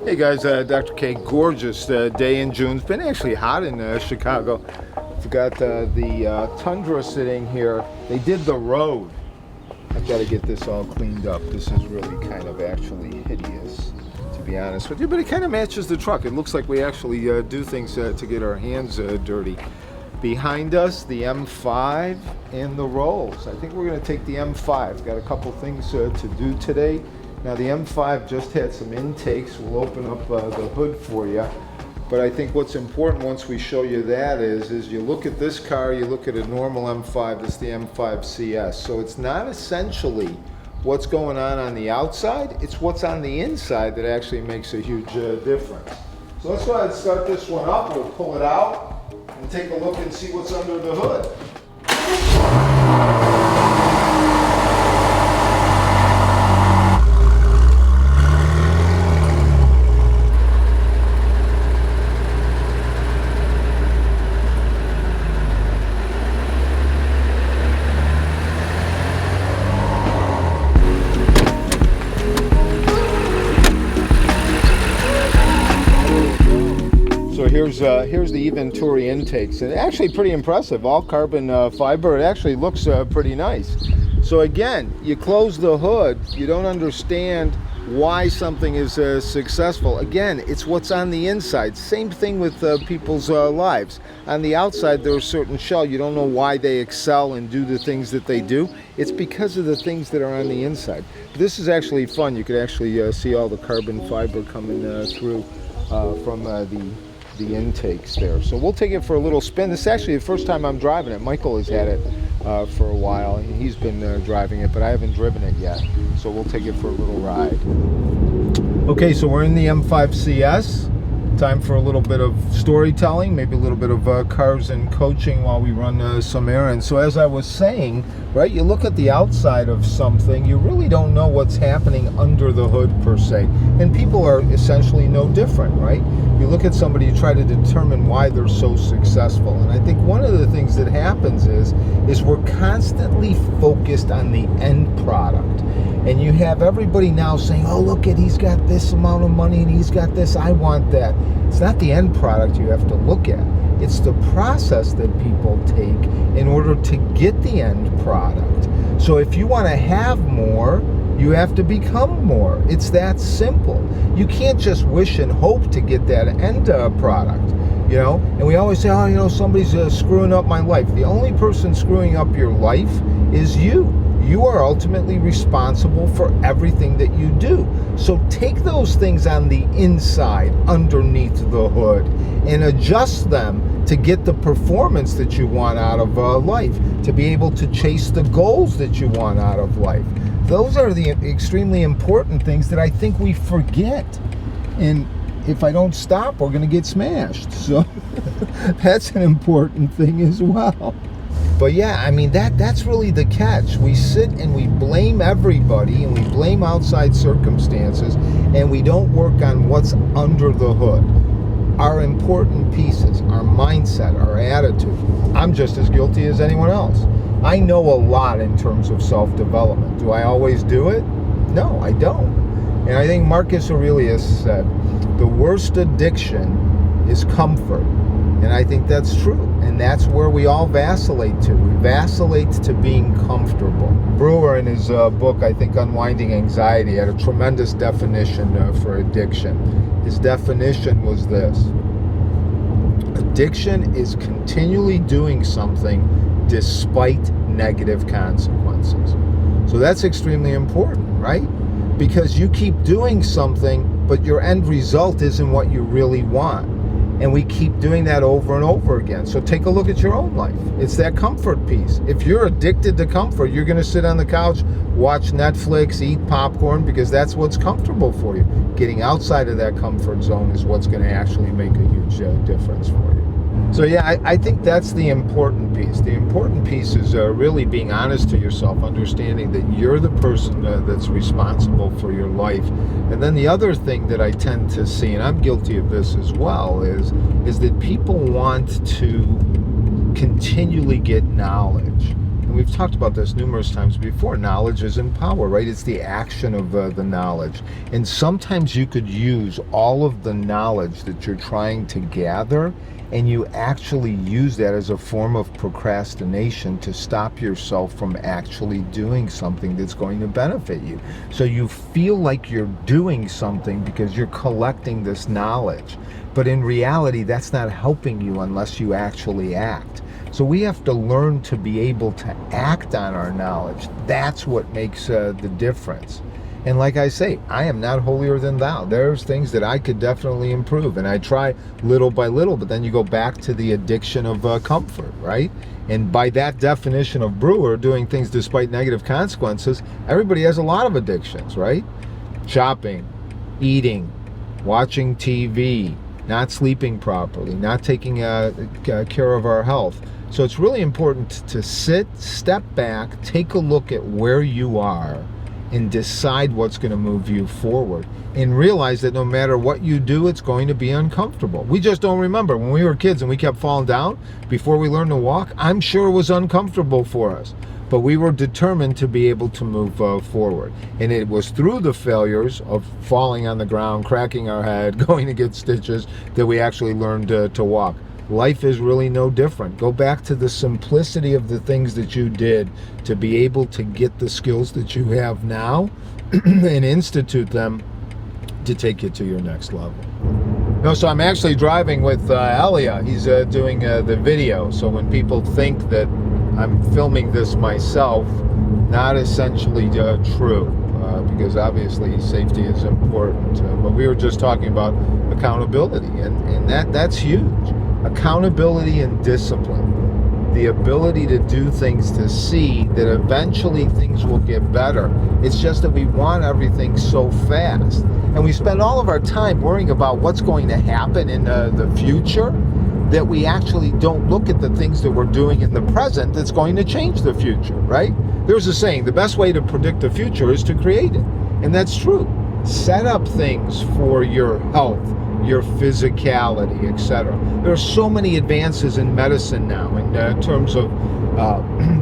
Hey guys, Dr. K. Gorgeous day in June. It's been actually hot in Chicago. We've got the Tundra sitting here. They did the road. I've got to get this all cleaned up. This is really kind of actually hideous, to be honest with you, but it kind of matches the truck. It looks like we actually do things to get our hands dirty. Behind us, the M5 and the Rolls. I think we're going to take the M5. Got a couple things to do today. Now the M5 just had some intakes. We'll open up the hood for you. But I think what's important once we show you that is you look at this car, you look at a normal M5, this is the M5 CS. So it's not essentially what's going on the outside, it's what's on the inside that actually makes a huge difference. So let's go ahead and start this one up. We'll pull it out and take a look and see what's under the hood. So here's the eVenturi intakes, and actually pretty impressive. All carbon fiber. It actually looks pretty nice. So again, you close the hood, you don't understand why something is successful. Again, it's what's on the inside. Same thing with people's lives. On the outside, there's a certain shell. You don't know why they excel and do the things that they do. It's because of the things that are on the inside. This is actually fun. You could actually see all the carbon fiber coming through from the intakes there. So we'll take it for a little spin. This is actually the first time I'm driving it. Michael has had it for a while. He's been driving it, but I haven't driven it yet. So we'll take it for a little ride. Okay, so we're in the M5 CS. Time for a little bit of storytelling, maybe a little bit of cars and coaching while we run some errands. So as I was saying, right, you look at the outside of something, you really don't know what's happening under the hood per se. And people are essentially no different, right? You look at somebody, you try to determine why they're so successful. And I think one of the things that happens is we're constantly focused on the end product. And you have everybody now saying, oh, look at, he's got this amount of money and he's got this, I want that. It's not the end product you have to look at. It's the process that people take in order to get the end product. So if you want to have more, you have to become more. It's that simple. You can't just wish and hope to get that end product, you know? And we always say, oh, you know, somebody's screwing up my life. The only person screwing up your life is you. You are ultimately responsible for everything that you do. So take those things on the inside, underneath the hood, and adjust them to get the performance that you want out of life, to be able to chase the goals that you want out of life. Those are the extremely important things that I think we forget. And if I don't stop, we're going to get smashed. So that's an important thing as well. But yeah, I mean, that's really the catch. We sit and we blame everybody and we blame outside circumstances and we don't work on what's under the hood. Our important pieces, our mindset, our attitude. I'm just as guilty as anyone else. I know a lot in terms of self-development. Do I always do it? No, I don't. And I think Marcus Aurelius said, the worst addiction is comfort. And I think that's true. And that's where we all vacillate to. We vacillate to being comfortable. Brewer, in his book, I think, Unwinding Anxiety, had a tremendous definition for addiction. His definition was this: addiction is continually doing something despite negative consequences. So that's extremely important, right? Because you keep doing something, but your end result isn't what you really want. And we keep doing that over and over again. So take a look at your own life. It's that comfort piece. If you're addicted to comfort, you're going to sit on the couch, watch Netflix, eat popcorn, because that's what's comfortable for you. Getting outside of that comfort zone is what's going to actually make a huge difference for you. So yeah, I think that's the important piece. The important piece is really being honest to yourself, understanding that you're the person that's responsible for your life. And then the other thing that I tend to see, and I'm guilty of this as well, is that people want to continually get knowledge. and we've talked about this numerous times before, knowledge isn't power, right? It's the action of the knowledge. And sometimes you could use all of the knowledge that you're trying to gather, and you actually use that as a form of procrastination to stop yourself from actually doing something that's going to benefit you. So you feel like you're doing something because you're collecting this knowledge. But in reality, that's not helping you unless you actually act. So we have to learn to be able to act on our knowledge. That's what makes the difference. And like I say, I am not holier than thou. There's things that I could definitely improve, and I try little by little, but then you go back to the addiction of comfort, right? And by that definition of Brewer, doing things despite negative consequences, everybody has a lot of addictions, right? Shopping, eating, watching TV, not sleeping properly, not taking care of our health. So it's really important to step back, take a look at where you are, and decide what's going to move you forward. And realize that no matter what you do, it's going to be uncomfortable. We just don't remember. When we were kids and we kept falling down before we learned to walk, I'm sure it was uncomfortable for us. But we were determined to be able to move forward. And it was through the failures of falling on the ground, cracking our head, going to get stitches, that we actually learned to walk. Life is really no different. Go back to the simplicity of the things that you did to be able to get the skills that you have now and institute them to take you to your next level. No, so I'm actually driving with Elia. He's doing the video. So when people think that I'm filming this myself, not essentially true, because obviously safety is important. But we were just talking about accountability, and that's huge. Accountability and discipline. The ability to do things, to see that eventually things will get better. It's just that we want everything so fast. And we spend all of our time worrying about what's going to happen in the future, that we actually don't look at the things that we're doing in the present that's going to change the future, right? There's a saying, the best way to predict the future is to create it. And that's true. Set up things for your health, your physicality, etc. There are so many advances in medicine now in terms of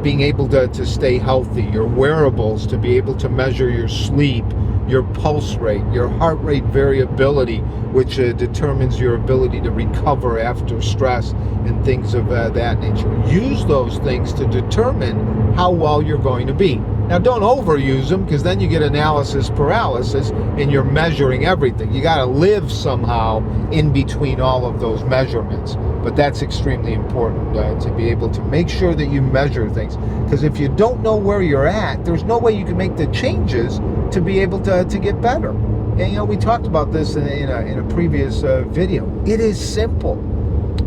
being able to stay healthy, your wearables to be able to measure your sleep, your pulse rate, your heart rate variability, which determines your ability to recover after stress and things of that nature. Use those things to determine how well you're going to be. Now, don't overuse them, because then you get analysis paralysis and you're measuring everything. You got to live somehow in between all of those measurements. But that's extremely important to be able to make sure that you measure things. Because if you don't know where you're at, there's no way you can make the changes to be able to get better. And we talked about this in a previous video. It is simple.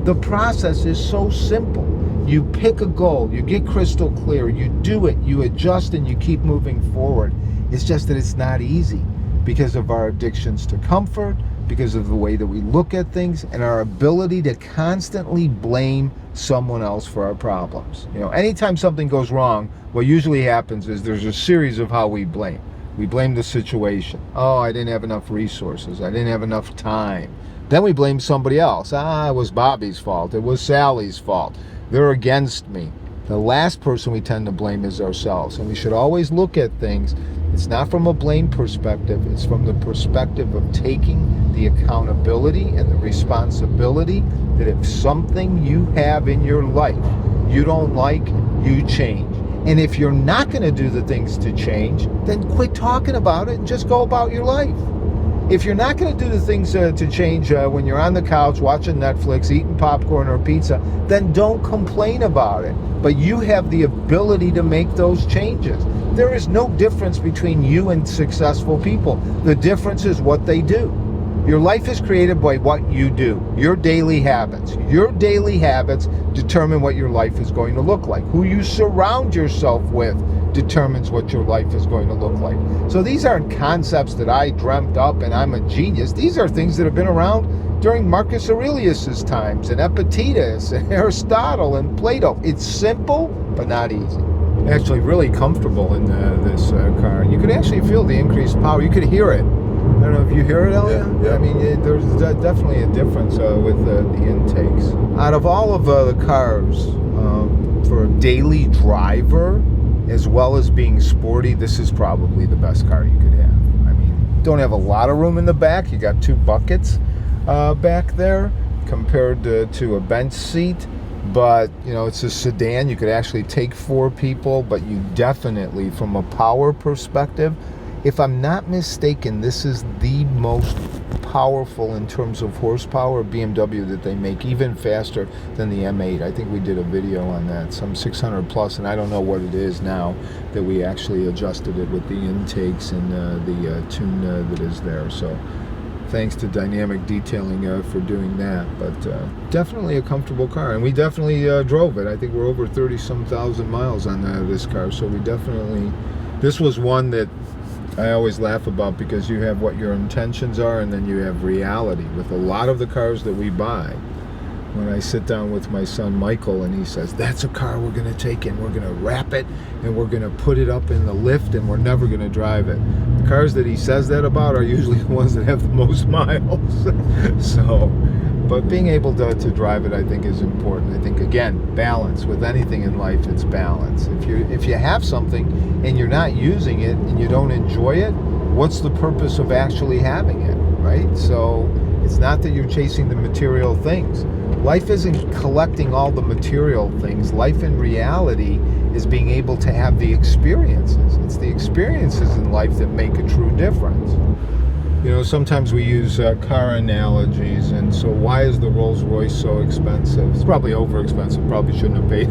The process is so simple. You pick a goal, you get crystal clear, you do it, you adjust, and you keep moving forward. It's just that it's not easy because of our addictions to comfort, because of the way that we look at things, and our ability to constantly blame someone else for our problems. Anytime something goes wrong, what usually happens is there's a series of how we blame. We blame the situation. Oh, I didn't have enough resources. I didn't have enough time. Then we blame somebody else. It was Bobby's fault. It was Sally's fault. They're against me. The last person we tend to blame is ourselves. And we should always look at things. It's not from a blame perspective. It's from the perspective of taking the accountability and the responsibility that if something you have in your life you don't like, you change. And if you're not going to do the things to change, then quit talking about it and just go about your life. If you're not going to do the things to change when you're on the couch watching Netflix, eating popcorn or pizza, then don't complain about it. But you have the ability to make those changes. There is no difference between you and successful people. The difference is what they do. Your life is created by what you do, your daily habits. Your daily habits determine what your life is going to look like. Who you surround yourself with determines what your life is going to look like. So these aren't concepts that I dreamt up and I'm a genius. These are things that have been around during Marcus Aurelius's times, and Epictetus and Aristotle and Plato. It's simple, but not easy. Actually really comfortable in this car. You could actually feel the increased power. You could hear it. I don't know if you hear it, Elia. Yeah. I mean, there's definitely a difference with the intakes. Out of all of the cars, for a daily driver, as well as being sporty, this is probably the best car you could have. I mean, don't have a lot of room in the back. You got 2 buckets back there compared to a bench seat. But, you know, it's a sedan. You could actually take 4 people, but you definitely, from a power perspective, if I'm not mistaken, this is the most powerful in terms of horsepower BMW that they make, even faster than the M8. I think we did a video on that, some 600 plus, and I don't know what it is now that we actually adjusted it with the intakes and the tune that is there. So thanks to Dynamic Detailing for doing that. But definitely a comfortable car, and we definitely drove it. I think we're over 30-some thousand miles on this car, so we definitely, this was one that I always laugh about, because you have what your intentions are and then you have reality. With a lot of the cars that we buy, when I sit down with my son Michael and he says, that's a car we're going to take and we're going to wrap it and we're going to put it up in the lift and we're never going to drive it. The cars that he says that about are usually the ones that have the most miles. So, but being able to drive it, I think, is important. I think, again, balance. With anything in life, it's balance. If you have something and you're not using it and you don't enjoy it, what's the purpose of actually having it, right? So it's not that you're chasing the material things. Life isn't collecting all the material things. Life in reality is being able to have the experiences. It's the experiences in life that make a true difference. You know, sometimes we use car analogies, and so why is the Rolls Royce so expensive? It's probably over expensive. Probably shouldn't have paid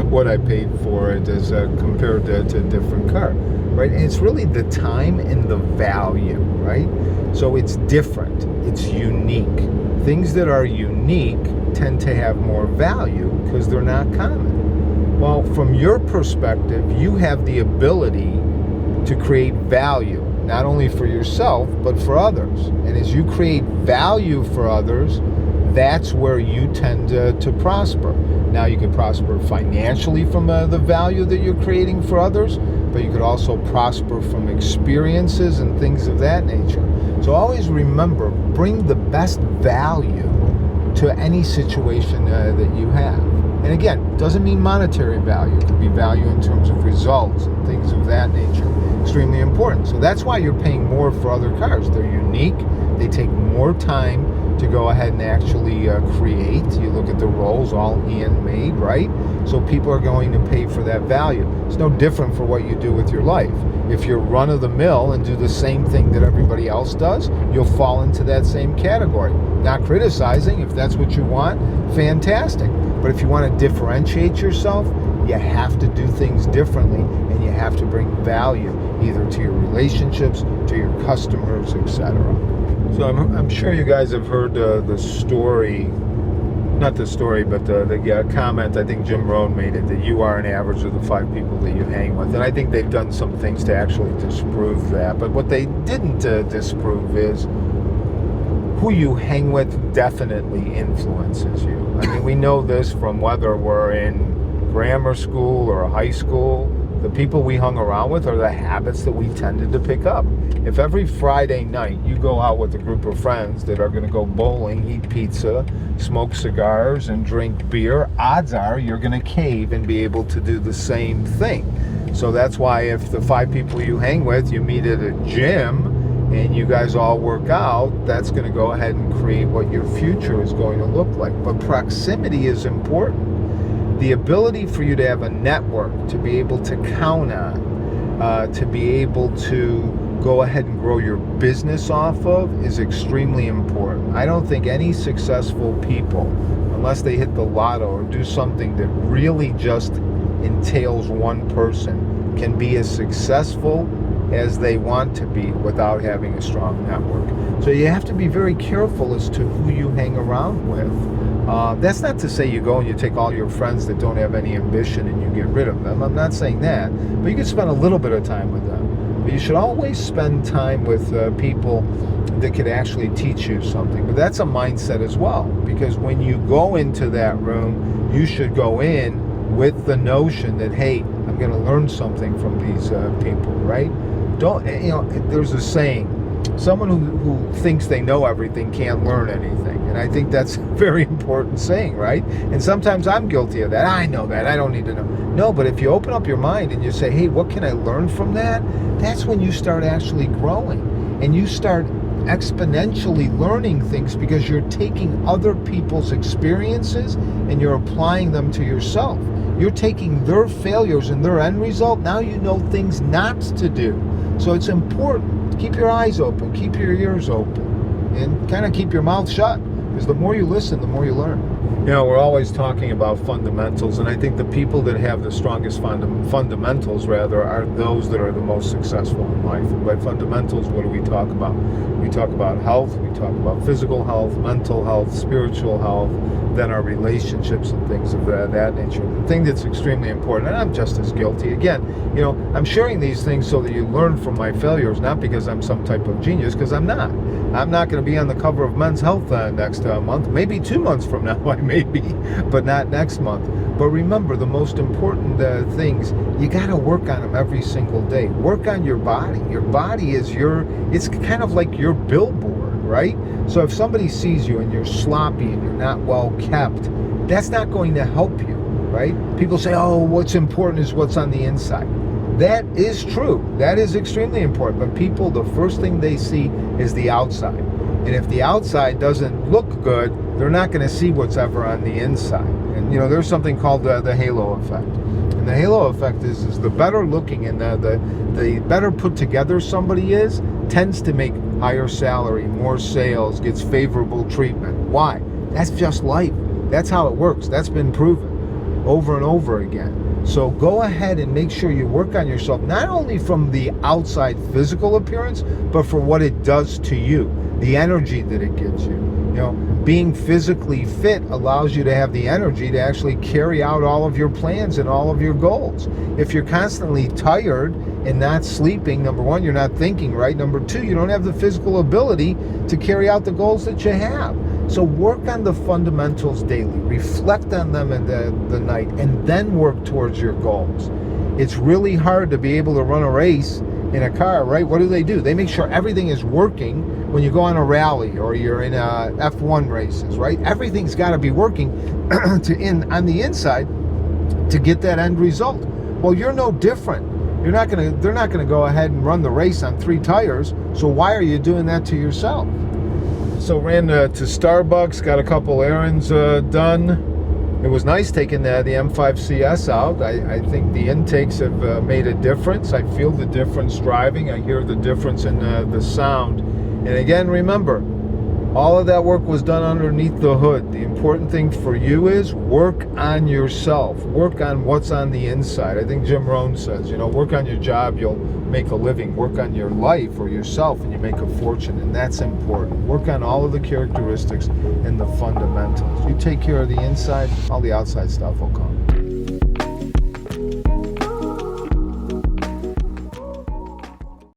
what I paid for it as compared to a different car, right? And it's really the time and the value, right? So it's different. It's unique. Things that are unique tend to have more value because they're not common. Well, from your perspective, you have the ability to create value, not only for yourself, but for others. And as you create value for others, that's where you tend to prosper. Now, you could prosper financially from the value that you're creating for others, but you could also prosper from experiences and things of that nature. So always remember, bring the best value to any situation that you have. And again, doesn't mean monetary value. It could be value in terms of results and things of that nature. Extremely important. So that's why you're paying more for other cars. They're unique. They take more time to go ahead and actually create. You look at the Rolls, all handmade, right? So people are going to pay for that value. It's no different for what you do with your life. If you're run-of-the-mill and do the same thing that everybody else does, you'll fall into that same category. Not criticizing. If that's what you want, fantastic. But if you want to differentiate yourself, you have to do things differently, and you have to bring value either to your relationships, to your customers, etc. So I'm sure you guys have heard the story, not the story, but the comment, I think Jim Rohn made it, that you are an average of the 5 people that you hang with. And I think they've done some things to actually disprove that. But what they didn't disprove is who you hang with definitely influences you. I mean, we know this from whether we're in grammar school or high school. The people we hung around with are the habits that we tended to pick up. If every Friday night you go out with a group of friends that are going to go bowling, eat pizza, smoke cigars, and drink beer, odds are you're going to cave and be able to do the same thing. So that's why if the 5 people you hang with, you meet at a gym and you guys all work out, that's going to go ahead and create what your future is going to look like. But proximity is important. The ability for you to have a network, to be able to count on, to be able to go ahead and grow your business off of is extremely important. I don't think any successful people, unless they hit the lotto or do something that really just entails one person, can be as successful as they want to be without having a strong network. So you have to be very careful as to who you hang around with. That's not to say you go and you take all your friends that don't have any ambition and you get rid of them. I'm not saying that. But you can spend a little bit of time with them. But you should always spend time with people that could actually teach you something. But that's a mindset as well. Because when you go into that room, you should go in with the notion that, hey, I'm going to learn something from these people, right? Don't, you know, there's a saying, someone who thinks they know everything can't learn anything. And I think that's a very important saying, right? And sometimes I'm guilty of that. I know that. I don't need to know. No, but if you open up your mind and you say, hey, what can I learn from that? That's when you start actually growing. And you start exponentially learning things because you're taking other people's experiences and you're applying them to yourself. You're taking their failures and their end result. Now you know things not to do. So it's important. Keep your eyes open. Keep your ears open. And kind of keep your mouth shut. Because the more you listen, the more you learn. You know, we're always talking about fundamentals, and I think the people that have the strongest fundamentals, rather, are those that are the most successful in life. And by fundamentals, what do we talk about? We talk about health, we talk about physical health, mental health, spiritual health, then our relationships and things of that nature. The thing that's extremely important, and I'm just as guilty, again, you know, I'm sharing these things so that you learn from my failures, not because I'm some type of genius, because I'm not. I'm not going to be on the cover of Men's Health next month. Maybe 2 months from now I may be, but not next month. But remember, the most important things, you got to work on them every single day. Work on your body. Your body is it's kind of like your billboard, right? So if somebody sees you and you're sloppy and you're not well kept, that's not going to help you, right? People say, oh, what's important is what's on the inside. That is true. That is extremely important. But people, the first thing they see is the outside. And if the outside doesn't look good, they're not going to see what's ever on the inside. And, you know, there's something called the halo effect. And the halo effect is the better looking and the better put together somebody is, tends to make higher salary, more sales, gets favorable treatment. Why? That's just life. That's how it works. That's been proven over and over again. So go ahead and make sure you work on yourself, not only from the outside physical appearance, but for what it does to you, the energy that it gives you. You know, being physically fit allows you to have the energy to actually carry out all of your plans and all of your goals. If you're constantly tired and not sleeping, number one, you're not thinking right. Number two, you don't have the physical ability to carry out the goals that you have. So work on the fundamentals daily, reflect on them in the night, and then work towards your goals. It's really hard to be able to run a race in a car, right? What do? They make sure everything is working when you go on a rally or you're in F1 races, right? Everything's got to be working on the inside to get that end result. Well, you're no different. They're not gonna go ahead and run the race on 3 tires. So why are you doing that to yourself? So ran to Starbucks, got a couple errands done. It was nice taking the M5 CS out. I think the intakes have made a difference. I feel the difference driving. I hear the difference in the sound. And again, remember, all of that work was done underneath the hood. The important thing for you is work on yourself. Work on what's on the inside. I think Jim Rohn says, you know, work on your job, you'll make a living. Work on your life or yourself and you make a fortune. And that's important. Work on all of the characteristics and the fundamentals. You take care of the inside, all the outside stuff will come.